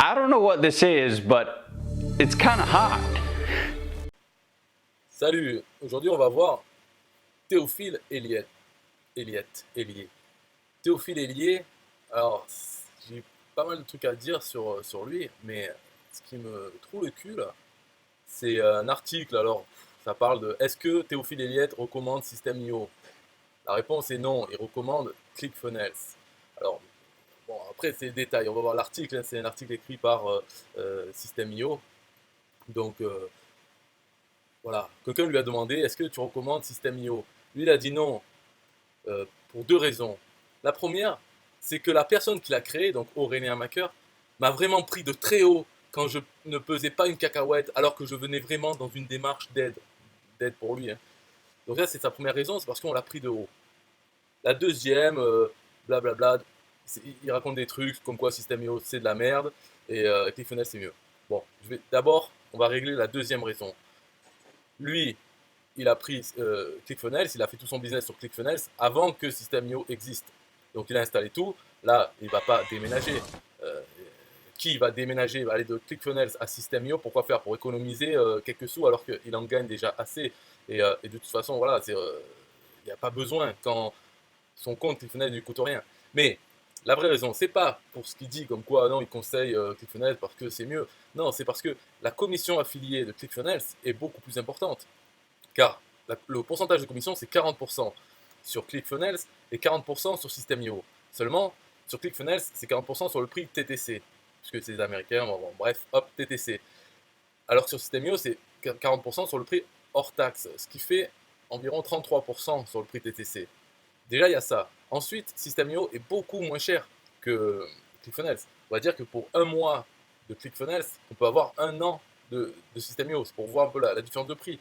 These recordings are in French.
I don't know what this is, but it's kind of hot. Salut, aujourd'hui on va voir Théophile Hélier. Théophile Hélier, alors j'ai pas mal de trucs à dire sur lui, mais ce qui me trouve le cul là, c'est un article, alors ça parle de est-ce que Théophile Hélier recommande System.io? La réponse est non, il recommande ClickFunnels. Alors, bon, après c'est les détails, on va voir l'article, hein, c'est un article écrit par System.io, donc voilà, quelqu'un lui a demandé est-ce que tu recommandes System.io? Lui il a dit non, pour deux raisons. La première, c'est que la personne qui l'a créé, donc Aurélien Macker, m'a vraiment pris de très haut quand je ne pesais pas une cacahuète, alors que je venais vraiment dans une démarche d'aide pour lui, hein. Donc là, c'est sa première raison, c'est parce qu'on l'a pris de haut. La deuxième, blablabla, il raconte des trucs comme quoi System.io c'est de la merde et ClickFunnels c'est mieux. Bon, d'abord, on va régler la deuxième raison. Lui, il a pris ClickFunnels, il a fait tout son business sur ClickFunnels avant que System.io existe. Donc il a installé tout. Là, il ne va pas déménager. Euh, qui va déménager, va aller de ClickFunnels à System.io? Pourquoi faire? Pour économiser quelques sous alors qu'il en gagne déjà assez. Et de toute façon, voilà, il n'y a pas besoin quand son compte ClickFunnels ne lui coûte rien. Mais la vraie raison, c'est pas pour ce qu'il dit comme quoi non, il conseille ClickFunnels parce que c'est mieux. Non, c'est parce que la commission affiliée de ClickFunnels est beaucoup plus importante. Car le pourcentage de commission, c'est 40% sur ClickFunnels et 40% sur System.io. Seulement, sur ClickFunnels, c'est 40% sur le prix TTC, puisque c'est les Américains, bon, bref, hop, TTC. Alors que sur System.io, c'est 40% sur le prix hors taxe, ce qui fait environ 33% sur le prix TTC. Déjà, il y a ça. Ensuite, System.io est beaucoup moins cher que ClickFunnels. On va dire que pour un mois de ClickFunnels, on peut avoir un an de System.io. C'est pour voir un peu la différence de prix.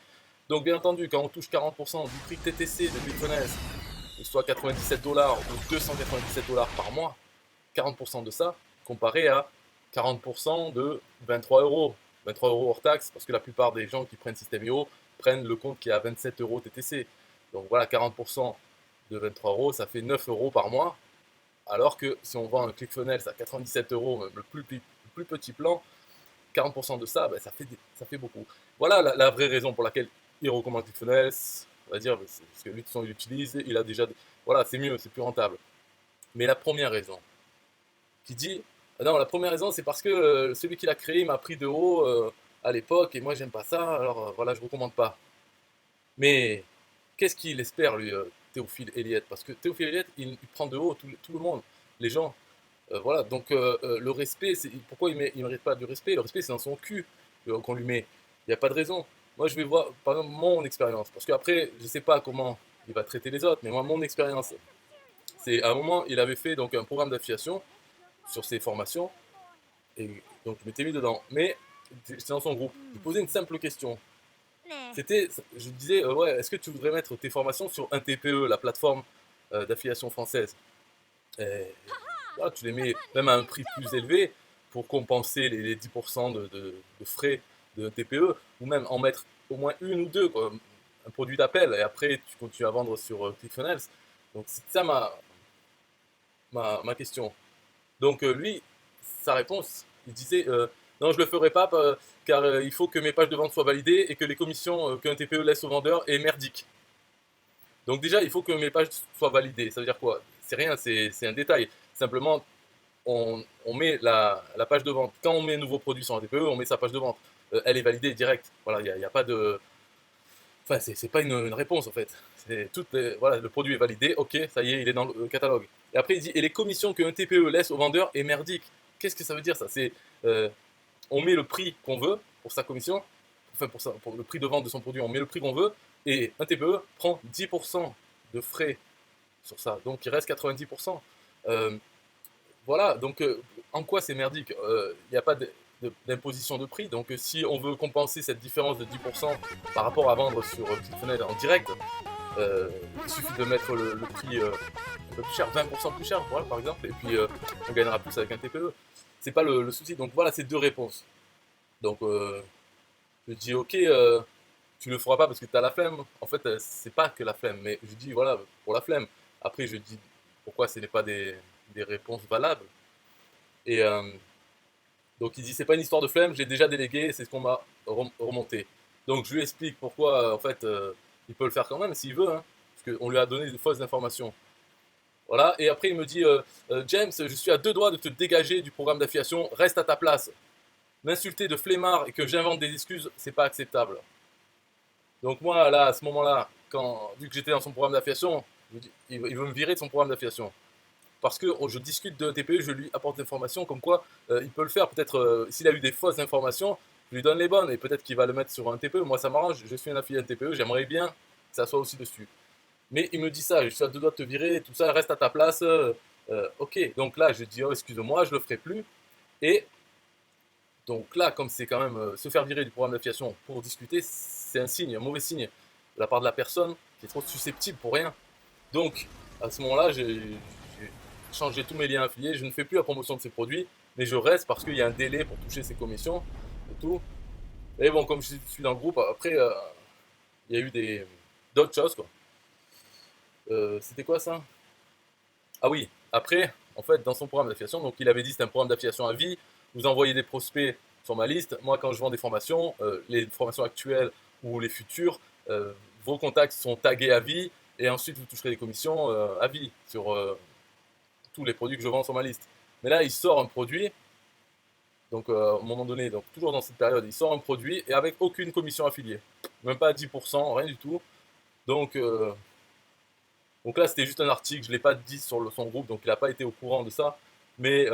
Donc, bien entendu, quand on touche 40% du prix TTC de ClickFunnels, soit 97 dollars ou 297 dollars par mois, 40% de ça, comparé à 40% de 23 euros. 23 euros hors taxe, parce que la plupart des gens qui prennent System.io prennent le compte qui est à 27 euros TTC. Donc voilà, 40% de 23 euros, ça fait 9 euros par mois. Alors que si on vend un ClickFunnels à 97 euros, même le plus petit plan, 40% de ça, ben, ça fait beaucoup. Voilà la vraie raison pour laquelle il recommande ClickFunnels. On va dire, parce que lui, de toute façon, il l'utilise, il a déjà. Voilà, c'est mieux, c'est plus rentable. Mais la première raison, qui dit. Non, la première raison, c'est parce que celui qui l'a créé m'a pris de haut à l'époque et moi, j'aime pas ça, alors voilà, je recommande pas. Mais qu'est-ce qu'il espère, lui, Théophile Héliette? Parce que Théophile Héliette, il prend de haut tout le monde, les gens. Voilà, donc le respect, pourquoi il ne mérite pas du respect? Le respect, c'est dans son cul qu'on lui met. Il n'y a pas de raison. Moi, je vais voir, par exemple, mon expérience. Parce qu'après, je ne sais pas comment il va traiter les autres, mais moi, mon expérience, c'est à un moment, il avait fait donc, un programme d'affiliation sur ses formations. Et donc, je m'étais mis dedans. Mais c'était dans son groupe. Je posais une simple question. C'était, je disais, ouais, est-ce que tu voudrais mettre tes formations sur un TPE, la plateforme d'affiliation française? Et voilà, tu les mets même à un prix plus élevé pour compenser les 10% de frais de TPE, ou même en mettre au moins une ou deux, quoi, un produit d'appel, et après tu continues à vendre sur ClickFunnels. Donc c'est ça ma question. Donc lui, sa réponse, il disait non, je le ferai pas car il faut que mes pages de vente soient validées et que les commissions qu'un TPE laisse aux vendeurs est merdique. Donc déjà, il faut que mes pages soient validées. Ça veut dire quoi? C'est rien, c'est un détail. Simplement, on met la page de vente. Quand on met un nouveau produit sur un TPE, on met sa page de vente. Elle est validée direct. Voilà, il n'y a pas de. Enfin, c'est pas une réponse en fait. Voilà, le produit est validé, ok, ça y est, il est dans le catalogue. Et après, il dit et les commissions qu'un TPE laisse au vendeur est merdique. Qu'est-ce que ça veut dire ça? Euh, on met le prix qu'on veut pour sa commission, enfin pour le prix de vente de son produit, on met le prix qu'on veut, et un TPE prend 10% de frais sur ça. Donc il reste 90%. Voilà, donc en quoi c'est merdique? Il n'y a pas d'imposition de prix, donc si on veut compenser cette différence de 10% par rapport à vendre sur ClickFunnels en direct, il suffit de mettre le prix un peu plus cher, 20% plus cher, voilà, par exemple, et puis on gagnera plus avec un TPE. C'est pas le souci. Donc voilà, c'est deux réponses. Donc je dis ok, tu le feras pas parce que tu as la flemme. En fait, c'est pas que la flemme, mais je dis voilà, pour la flemme. Après, je dis pourquoi ce n'est pas des réponses valables. Et Donc il dit c'est pas une histoire de flemme, j'ai déjà délégué, c'est ce qu'on m'a remonté. Donc je lui explique pourquoi en fait il peut le faire quand même s'il veut, hein, parce qu'on lui a donné de fausses informations. Voilà, et après il me dit James, je suis à deux doigts de te dégager du programme d'affiliation, reste à ta place. M'insulter de flemmard et que j'invente des excuses, c'est pas acceptable. Donc moi là, à ce moment-là, vu que j'étais dans son programme d'affiliation, il veut me virer de son programme d'affiliation. Parce que je discute de TPE, je lui apporte l'information comme quoi il peut le faire. Peut-être s'il a eu des fausses informations, je lui donne les bonnes et peut-être qu'il va le mettre sur un TPE. Moi, ça m'arrange, je suis un affilié à un TPE, j'aimerais bien que ça soit aussi dessus. Mais il me dit ça, je suis à deux doigts de te virer, tout ça, reste à ta place. Ok, donc là, je dis, oh, excuse-moi, je le ferai plus. Et donc là, comme c'est quand même se faire virer du programme d'affiliation pour discuter, c'est un signe, un mauvais signe de la part de la personne qui est trop susceptible pour rien. Donc, à ce moment-là, j'ai changé tous mes liens affiliés. Je ne fais plus la promotion de ces produits, mais je reste parce qu'il y a un délai pour toucher ces commissions et tout. Et bon, comme je suis dans le groupe, après, il y a eu d'autres choses, quoi. C'était quoi ça? Ah oui, après, en fait, dans son programme d'affiliation, donc il avait dit c'était un programme d'affiliation à vie. Vous envoyez des prospects sur ma liste. Moi, quand je vends des formations, les formations actuelles ou les futures, vos contacts sont tagués à vie et ensuite vous toucherez des commissions à vie sur tous les produits que je vends sur ma liste. Mais là, il sort un produit, donc à un moment donné, donc toujours dans cette période, il sort un produit et avec aucune commission affiliée, même pas 10%, rien du tout. Donc, euh, donc là, c'était juste un article, je ne l'ai pas dit sur son groupe, donc il n'a pas été au courant de ça. Mais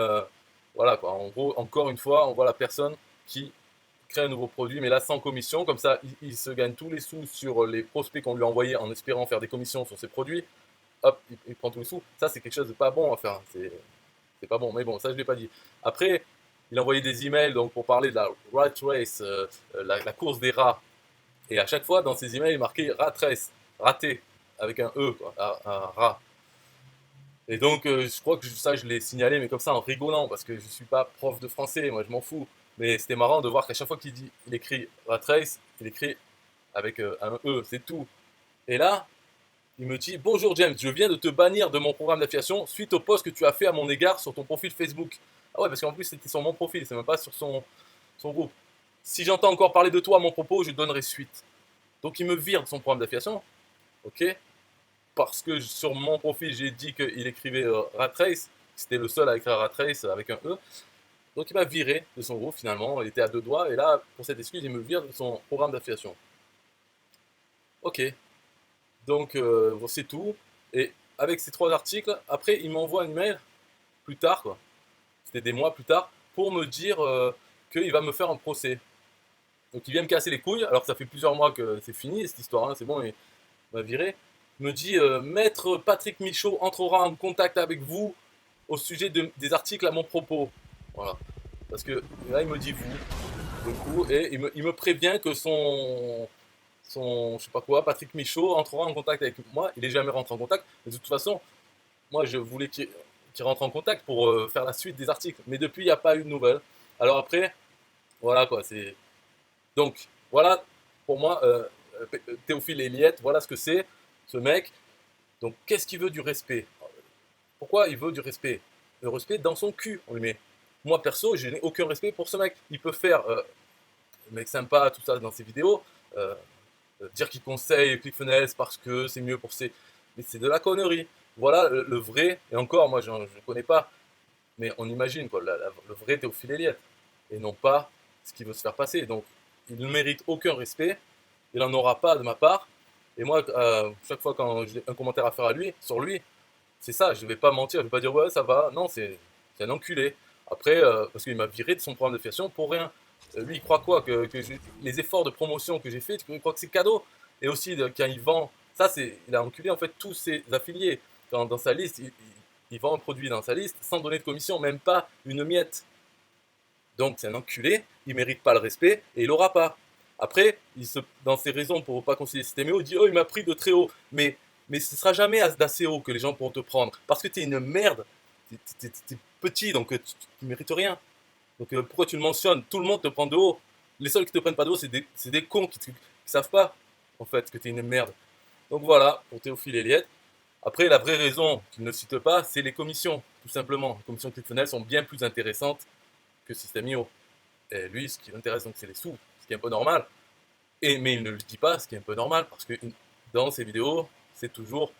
voilà quoi, en gros, encore une fois, on voit la personne qui crée un nouveau produit, mais là sans commission, comme ça, il se gagne tous les sous sur les prospects qu'on lui a envoyés en espérant faire des commissions sur ses produits. Hop, il prend tous les sous. Ça, c'est quelque chose de pas bon à faire. C'est pas bon, mais bon, ça, je ne l'ai pas dit. Après, il a envoyé des emails donc, pour parler de la rat race, la course des rats. Et à chaque fois, dans ces emails, il marquait rat race, raté, avec un E, quoi, un rat. Et donc, je crois que ça, je l'ai signalé, mais comme ça, en rigolant, parce que je ne suis pas prof de français, moi, je m'en fous. Mais c'était marrant de voir qu'à chaque fois il écrit rat race, il écrit avec un E, c'est tout. Et là, il me dit bonjour James, je viens de te bannir de mon programme d'affiliation suite au post que tu as fait à mon égard sur ton profil Facebook. Ah ouais, parce qu'en plus, c'était sur mon profil, c'est même pas sur son groupe. Si j'entends encore parler de toi à mon propos, je donnerai suite. Donc, il me vire de son programme d'affiliation. Ok, parce que sur mon profil, j'ai dit qu'il écrivait Rat Race. C'était le seul à écrire Rat Race avec un E. Donc il m'a viré de son groupe finalement. Il était à deux doigts. Et là, pour cette excuse, il me vire de son programme d'affiliation. Ok, donc c'est tout. Et avec ces trois articles, après, il m'envoie un email plus tard, quoi. C'était des mois plus tard, pour me dire qu'il va me faire un procès. Donc il vient me casser les couilles, alors que ça fait plusieurs mois que c'est fini cette histoire, hein, c'est bon, il m'a viré. Il me dit Maître Patrick Michaud entrera en contact avec vous au sujet des articles à mon propos. Voilà. Parce que là, il me dit vous, du coup, et il me prévient que je sais pas quoi, Patrick Michaud entrera en contact avec moi. Il n'est jamais rentré en contact. Mais de toute façon, moi, je voulais qu'il rentre en contact pour faire la suite des articles. Mais depuis, il n'y a pas eu de nouvelles. Alors après, voilà quoi, c'est. Donc, voilà, pour moi, Théophile Eliette, voilà ce que c'est, ce mec. Donc, qu'est-ce qu'il veut du respect? Pourquoi il veut du respect? Le respect dans son cul, on lui met. Moi, perso, je n'ai aucun respect pour ce mec. Il peut faire, mec sympa, tout ça dans ses vidéos, euh, dire qu'il conseille ClickFunnels parce que c'est mieux pour ses. Mais c'est de la connerie. Voilà le vrai, et encore, moi, je ne connais pas, mais on imagine, quoi, le vrai Théophile Eliette, et non pas ce qu'il veut se faire passer. Donc, il ne mérite aucun respect, il n'en aura pas de ma part. Et moi, chaque fois quand j'ai un commentaire à faire à lui, sur lui, c'est ça, je ne vais pas mentir, je ne vais pas dire ouais, ça va. Non, c'est un enculé. Après, parce qu'il m'a viré de son programme d'affiliation pour rien. Lui, il croit quoi que les efforts de promotion que j'ai fait, il croit que c'est cadeau. Et aussi, quand il vend, ça, il a enculé en fait tous ses affiliés. Quand dans sa liste, il vend un produit dans sa liste sans donner de commission, même pas une miette. Donc c'est un enculé, il mérite pas le respect et il l'aura pas. Après, dans ses raisons pour ne pas concilier ses haut, il dit oh il m'a pris de très haut. Mais ce sera jamais d'assez haut que les gens pourront te prendre. Parce que tu es une merde. Tu es petit, donc tu mérites rien. Donc pourquoi tu le mentionnes? Tout le monde te prend de haut. Les seuls qui te prennent pas de haut, c'est des cons qui savent pas, en fait, que tu es une merde. Donc voilà, pour Théophile Eliette. Après, la vraie raison qu'il ne cite pas, c'est les commissions, tout simplement. Les commissions ClickFunnels sont bien plus intéressantes que System.io. Et lui, ce qui l'intéresse, donc, c'est les sous, ce qui est un peu normal. Mais il ne le dit pas, ce qui est un peu normal, parce que dans ses vidéos, c'est toujours...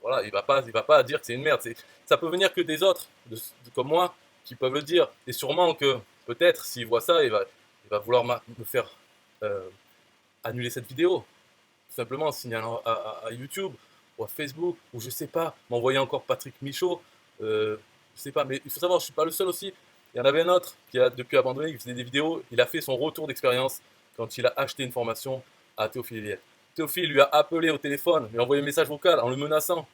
Voilà, il va pas dire que c'est une merde. Ça peut venir que des autres, comme moi, qui peuvent le dire. Et sûrement que, peut-être, s'il voit ça, il va vouloir me faire annuler cette vidéo. Tout simplement en signalant à YouTube, ou à Facebook, ou je sais pas, m'envoyer encore Patrick Michaud. Je sais pas, mais il faut savoir, je suis pas le seul aussi. Il y en avait un autre qui a depuis abandonné, qui faisait des vidéos. Il a fait son retour d'expérience quand il a acheté une formation à Théophile Héliette. Théophile lui a appelé au téléphone, lui a envoyé un message vocal en le menaçant.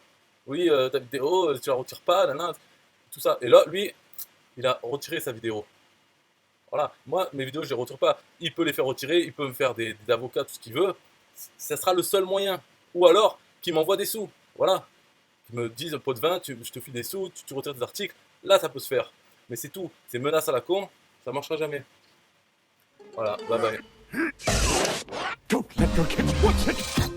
Oui, ta vidéo, tu la retires pas, nanana, tout ça. Et là, lui, il a retiré sa vidéo. Voilà, moi, mes vidéos, je les retire pas. Il peut les faire retirer, il peut me faire des avocats, tout ce qu'il veut. Ça sera le seul moyen. Ou alors, qu'il m'envoie des sous. Voilà. Qu'il me dise, un pot de vin, je te file des sous, tu retires des articles. Là, ça peut se faire. Mais c'est tout. Ces menaces à la con, ça marchera jamais. Voilà, bye bye. Don't let your kid watch it!